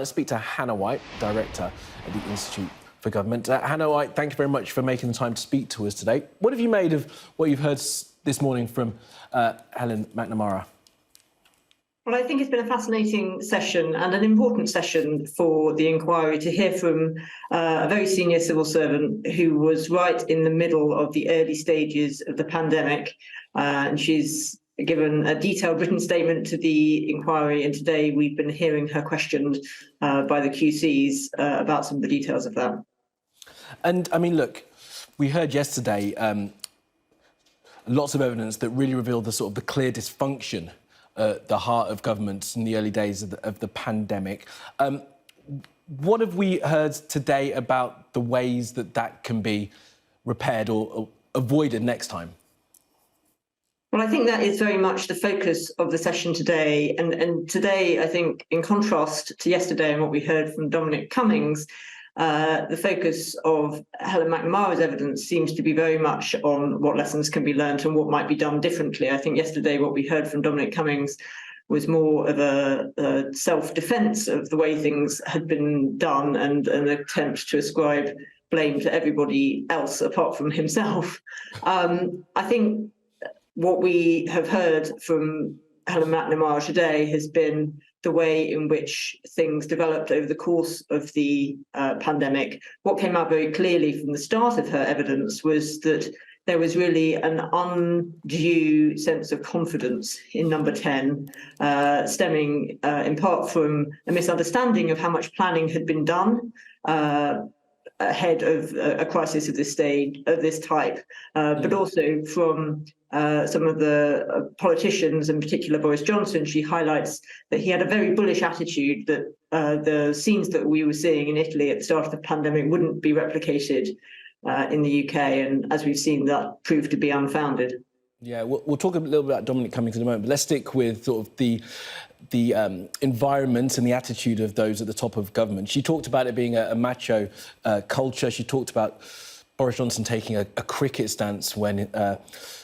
let's speak to Hannah White, Director at the Institute for Government. Hannah White, thank you very much for making the time to speak to us today. What have you made of what you've heard this morning from Helen MacNamara? Well, I think it's been a fascinating session and an important session for the inquiry to hear from a very senior civil servant who was right in the middle of the early stages of the pandemic. And she's given a detailed written statement to the inquiry. And today we've been hearing her questioned by the QCs about some of the details of that. And I mean, look, we heard yesterday lots of evidence that really revealed the clear dysfunction at the heart of government in the early days of the pandemic. What have we heard today about the ways that can be repaired or avoided next time? Well, I think that is very much the focus of the session today. And today, I think, in contrast to yesterday and what we heard from Dominic Cummings, the focus of Helen MacNamara's evidence seems to be very much on what lessons can be learned and what might be done differently. I think yesterday what we heard from Dominic Cummings was more of a self-defence of the way things had been done and an attempt to ascribe blame to everybody else apart from himself. I think what we have heard from Helen MacNamara today has been the way in which things developed over the course of the pandemic. What came out very clearly from the start of her evidence was that there was really an undue sense of confidence in number 10, stemming in part from a misunderstanding of how much planning had been done ahead of a crisis of this type, but also from some of the politicians, in particular Boris Johnson. She highlights that he had a very bullish attitude that the scenes that we were seeing in Italy at the start of the pandemic wouldn't be replicated in the UK, and as we've seen, that proved to be unfounded. Yeah, we'll talk a little bit about Dominic Cummings in a moment, but let's stick with sort of the environment and the attitude of those at the top of government. She talked about it being a macho culture. She talked about Boris Johnson taking a cricket stance when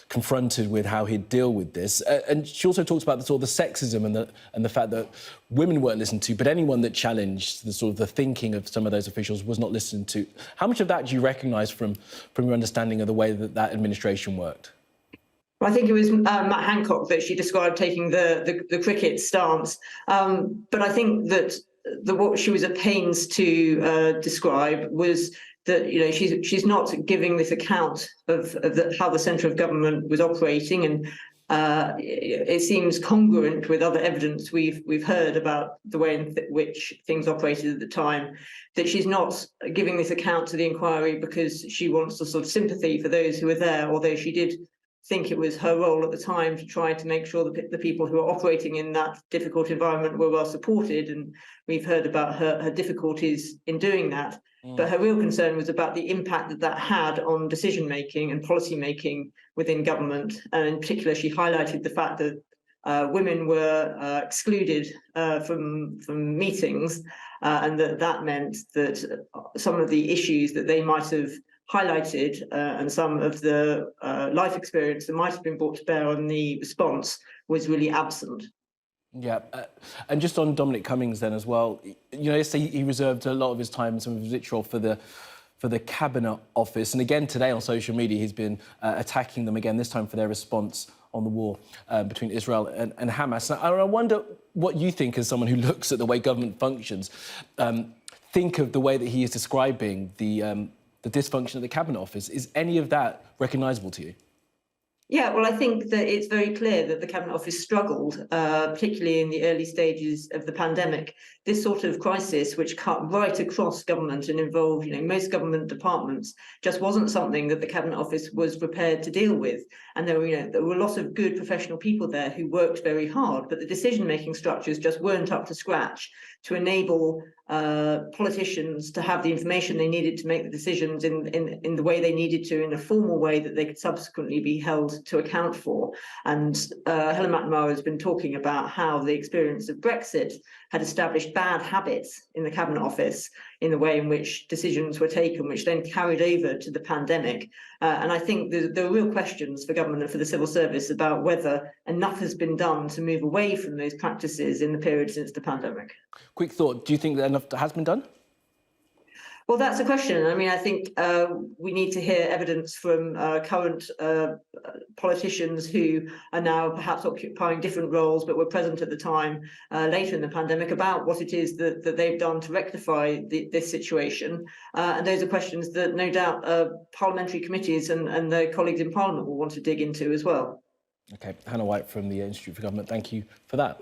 confronted with how he'd deal with this. And she also talked about the sexism and the fact that women weren't listened to, but anyone that challenged the thinking of some of those officials was not listened to. How much of that do you recognise from your understanding of the way that administration worked? Well, I think it was Matt Hancock that she described taking the cricket stance. But I think that what she was at pains to describe was that she's not giving this account of how the centre of government was operating, and it seems congruent with other evidence we've heard about the way in which things operated at the time, that she's not giving this account to the inquiry because she wants a sympathy for those who were there, although she did think it was her role at the time to try to make sure that the people who are operating in that difficult environment were well supported, and we've heard about her difficulties in doing that. But her real concern was about the impact that had on decision making and policy making within government, and in particular she highlighted the fact that women were excluded from meetings, and that meant that some of the issues that they might have highlighted and some of the life experience that might have been brought to bear on the response was really absent. Yeah, and just on Dominic Cummings then as well, yesterday he reserved a lot of his time and some of his vitriol for the Cabinet Office, and again today on social media he's been attacking them again, this time for their response on the war between Israel and Hamas. And I wonder what you think, as someone who looks at the way government functions, think of the way that he is describing the dysfunction of the Cabinet Office. Is any of that recognisable to you? Yeah, well, I think that it's very clear that the Cabinet Office struggled, particularly in the early stages of the pandemic. This sort of crisis, which cut right across government and involved, most government departments, just wasn't something that the Cabinet Office was prepared to deal with. And there were a lot of good professional people there who worked very hard, but the decision-making structures just weren't up to scratch to enable politicians to have the information they needed to make the decisions in the way they needed to, in a formal way that they could subsequently be held to account for. And Helen MacNamara has been talking about how the experience of Brexit had established bad habits in the Cabinet Office in the way in which decisions were taken, which then carried over to the pandemic. And I think there are real questions for government and for the civil service about whether enough has been done to move away from those practices in the period since the pandemic. Quick thought, do you think that enough has been done? Well, that's a question. I mean, I think we need to hear evidence from current politicians who are now perhaps occupying different roles but were present at the time later in the pandemic about what it is that they've done to rectify this situation. And those are questions that no doubt parliamentary committees and their colleagues in Parliament will want to dig into as well. OK, Hannah White from the Institute for Government, thank you for that.